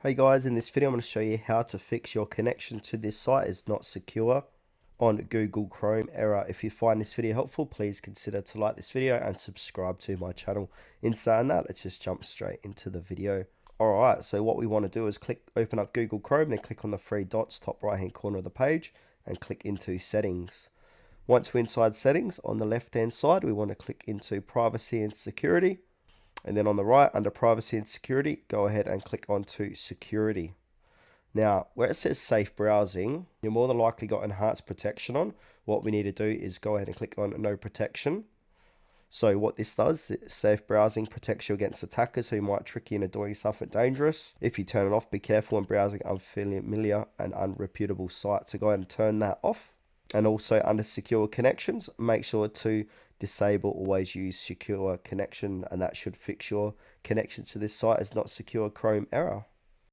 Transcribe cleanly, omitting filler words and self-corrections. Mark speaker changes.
Speaker 1: Hey guys, in this video I'm going to show you how to fix your connection to this site is not secure on Google Chrome error. If you find this video helpful, please consider to like this video and subscribe to my channel. In saying that, let's just jump straight into the video. Alright, so what we want to do is open up Google Chrome, then click on the three dots top right hand corner of the page and click into settings. Once we're inside settings, on the left hand side we want to click into privacy and security. And then on the right, under privacy and security, go ahead and click onto security. Now, where it says safe browsing, you're more than likely got enhanced protection on. What we need to do is go ahead and click on no protection. So what this does, safe browsing protects you against attackers who might trick you into doing something dangerous. If you turn it off, be careful when browsing unfamiliar and unreputable sites. So go ahead and turn that off. And also under secure connections, make sure to disable always use secure connection, and that should fix your connection to this site as not secure Chrome error.